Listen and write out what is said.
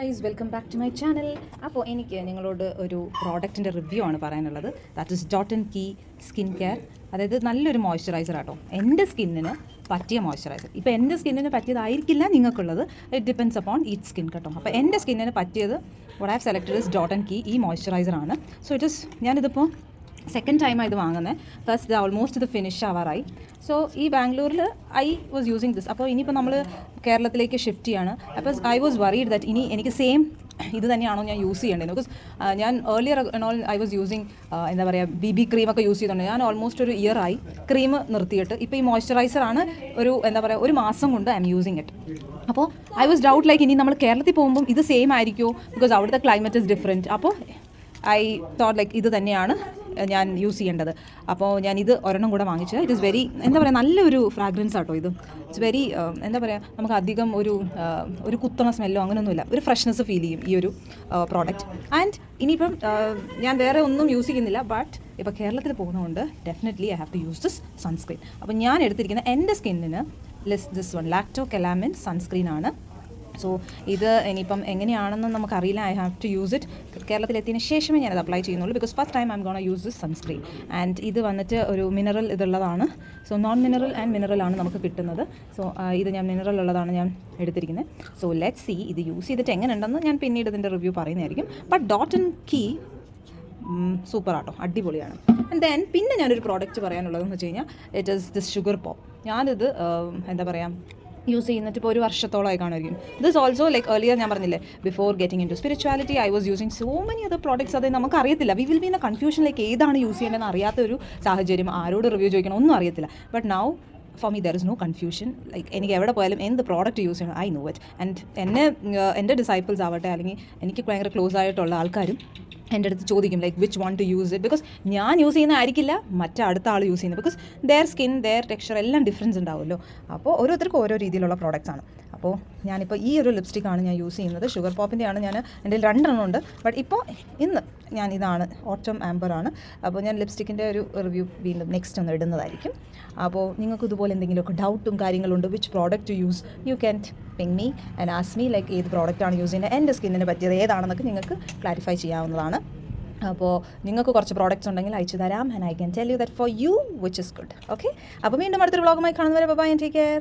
Guys, welcome back to my channel. അപ്പോൾ എനിക്ക് നിങ്ങളോട് ഒരു പ്രോഡക്റ്റിൻ്റെ റിവ്യൂ ആണ് പറയാനുള്ളത്. That is Dot and Key skin care. അതായത് നല്ലൊരു മോയ്സ്ചറൈസർ ആട്ടോ, എൻ്റെ സ്കിന്നിന് പറ്റിയ മോയ്സ്ചറൈസർ. ഇപ്പോൾ എൻ്റെ സ്കിന്നിന് പറ്റിയതായിരിക്കില്ല നിങ്ങൾക്കുള്ളത്, it depends upon each skin കേട്ടോ. അപ്പോൾ എൻ്റെ സ്കിന്നിന് പറ്റിയത് what I have selected is Dot and Key ഈ മോയ്സ്ചറൈസർ ആണ്. സോ ഇറ്റ് ഇസ്, ഞാനിതിപ്പോൾ സെക്കൻഡ് ടൈമാണ് ഇത് വാങ്ങുന്നത്. ഫസ്റ്റ് ഓൾമോസ്റ്റ് ഇത് ഫിനിഷ് ആവാറായി. സോ ഈ ബാംഗ്ലൂരിൽ ഐ വാസ് യൂസിങ് ദിസ്. അപ്പോൾ ഇനിയിപ്പോൾ നമ്മൾ കേരളത്തിലേക്ക് ഷിഫ്റ്റ് ചെയ്യാണ്. അപ്പോൾ ഐ വാസ് വറീഡ് ദാറ്റ് ഇനി എനിക്ക് സെയിം ഇത് തന്നെയാണോ ഞാൻ യൂസ് ചെയ്യേണ്ടത്. ബിക്കോസ് ഞാൻ ഏർലിയർ ഐ വാസ് യൂസിങ് എന്താ പറയുക BB ക്രീമൊക്കെ യൂസ് ചെയ്തിട്ടുണ്ട്. ഞാൻ ഓൾമോസ്റ്റ് ഒരു ഇയർ ആയി ക്രീം നിർത്തിയിട്ട്. ഇപ്പോൾ ഈ മോയ്സ്ചറൈസറാണ് ഒരു എന്താ പറയുക ഒരു മാസം കൊണ്ട് ഐ എം യൂസിങ് ഇറ്റ്. അപ്പോൾ ഐ വാസ് ഡൗട്ട് ലൈക്ക് ഇനി നമ്മൾ കേരളത്തിൽ പോകുമ്പം ഇത് സെയിം ആയിരിക്കുമോ, ബിക്കോസ് അവിടുത്തെ ക്ലൈമറ്റ് ഇസ് ഡിഫറെൻറ്റ്. അപ്പോൾ ഐ തോട്ട് ലൈക്ക് ഇത് തന്നെയാണ് ഞാൻ യൂസ് ചെയ്യേണ്ടത്. അപ്പോൾ ഞാൻ ഇത് ഒരെണ്ണം കൂടെ വാങ്ങിച്ചത്. ഇറ്റ് ഇസ് വെരി എന്താ പറയുക നല്ലൊരു ഫ്രാഗ്രൻസ് ആട്ടോ ഇത്. ഇറ്റ്സ് വെരി എന്താ പറയുക നമുക്ക് അധികം ഒരു കുത്തണ സ്മെല്ലോ അങ്ങനെയൊന്നുമില്ല, ഒരു ഫ്രഷ്നെസ് ഫീൽ ചെയ്യും ഈ ഒരു പ്രോഡക്റ്റ്. ആൻഡ് ഇനിയിപ്പം ഞാൻ വേറെ ഒന്നും യൂസ് ചെയ്യുന്നില്ല. ബട്ട് ഇപ്പോൾ കേരളത്തിൽ പോകുന്നതുകൊണ്ട് definitely I have to use this sunscreen. അപ്പോൾ ഞാൻ എടുത്തിരിക്കുന്ന എൻ്റെ സ്കിന്നിന് ദിസ് വൺ ലാക്ടോ കെലാമിൻ സൺസ്ക്രീനാണ്. സോ ഇത് ഇനിയിപ്പം എങ്ങനെയാണെന്ന് നമുക്കറിയില്ല. I have to use it. കേരളത്തിലെത്തിയതിന് ശേഷമേ ഞാനത് അപ്ലൈ ചെയ്യുന്നുള്ളൂ, because first time I am gonna use this sunscreen. And ഇത് വന്നിട്ട് ഒരു മിനറൽ ഇതുള്ളതാണ്. സോ നോൺ മിനറൽ ആൻഡ് മിനറലാണ് നമുക്ക് കിട്ടുന്നത്. സോ ഇത് ഞാൻ മിനറൽ ഉള്ളതാണ് ഞാൻ എടുത്തിരിക്കുന്നത്. സോ ലെറ്റ് സി ഇത് യൂസ് ചെയ്തിട്ട് എങ്ങനെ ഉണ്ടെന്ന് ഞാൻ പിന്നീട് ഇതിൻ്റെ റിവ്യൂ പറയുന്നതായിരിക്കും. But Dot and Key super ആട്ടോ, അടിപൊളിയാണ്. ആൻഡ് ദെൻ പിന്നെ ഞാനൊരു പ്രോഡക്റ്റ് പറയാനുള്ളതെന്ന് വെച്ച് കഴിഞ്ഞാൽ it is this Sugar Pop. ഞാനിത് എന്താ പറയുക യൂസ് ചെയ്യുന്നിട്ട് ഇപ്പോൾ ഒരു വർഷത്തോളമായി കാണുമായിരിക്കും. ദിസ് ഓൾസോ ലൈക്ക് ഏർലിയർ ഞാൻ പറഞ്ഞില്ലേ, before getting into spirituality I was using so many other products. അത് നമുക്കറിയത്തില്ല, we will be in a confusion like ഏതാണ് യൂസ് ചെയ്യേണ്ടതെന്ന് അറിയാത്തൊരു സാഹചര്യം, ആരോട് റിവ്യൂ ചോദിക്കണം ഒന്നും അറിയത്തില്ല. But now for me there is no confusion. Like എനിക്ക് എവിടെ പോയാലും എന്ത് പ്രോഡക്റ്റ് യൂസ് ചെയ്യണം ഐ നോ ഇറ്റ്. ആൻഡ് എൻ്റെ ഡിസൈപ്പിൾസ് ആവട്ടെ അല്ലെങ്കിൽ എനിക്ക് ഭയങ്കര ക്ലോസ് ആയിട്ടുള്ള ആൾക്കാരും എൻ്റെ അടുത്ത് ചോദിക്കും like which one to use it. Because ഞാൻ യൂസ് ചെയ്യുന്ന ആയിരിക്കില്ല അടുത്ത ആൾ യൂസ് ചെയ്യുന്നത്. Because their skin their texture എല്ലാം ഡിഫറൻസ് ഉണ്ടാവുമല്ലോ. അപ്പോൾ ഓരോരുത്തർക്കും ഓരോ രീതിയിലുള്ള പ്രോഡക്റ്റ്സ് ആണ്. അപ്പോൾ ഞാനിപ്പോൾ ഈ ഒരു ലിപ്സ്റ്റിക്കാണ് ഞാൻ യൂസ് ചെയ്യുന്നത്. ഷുഗർ പോപ്പിൻ്റെയാണ്. ഞാൻ എൻ്റെ 2 ഉണ്ട്. ബട്ട് ഇപ്പോൾ ഇന്ന് ഞാൻ ഇതാണ് ഓട്ടം ആംബർ ആണ്. അപ്പോൾ ഞാൻ ലിപ്സ്റ്റിക്കിൻ്റെ ഒരു റിവ്യൂ വീണ്ടും നെക്സ്റ്റ് ഒന്ന് ഇടുന്നതായിരിക്കും. അപ്പോൾ നിങ്ങൾക്ക് ഇതുപോലെ എന്തെങ്കിലുമൊക്കെ ഡൗട്ടും കാര്യങ്ങളുണ്ട് which product to use, you can ping me and ask me like ഏത് പ്രോഡക്റ്റാണ് യൂസ് ചെയ്യുന്നത്, എൻ്റെ സ്കിന്നിന് പറ്റിയത് ഏതാണെന്നൊക്കെ നിങ്ങൾക്ക് ക്ലാരിഫൈ ചെയ്യാവുന്നതാണ്. അപ്പോൾ നിങ്ങൾക്ക് കുറച്ച് പ്രോഡക്റ്റ്സ് ഉണ്ടെങ്കിൽ അയച്ചു തരാം. And I can tell you that for you which is good. Okay, അപ്പോൾ വീണ്ടും അടുത്തൊരു വ്ളോഗുമായി കാണുന്നവരെ ബൈ ആൻഡ് ടേക്ക് കെയർ.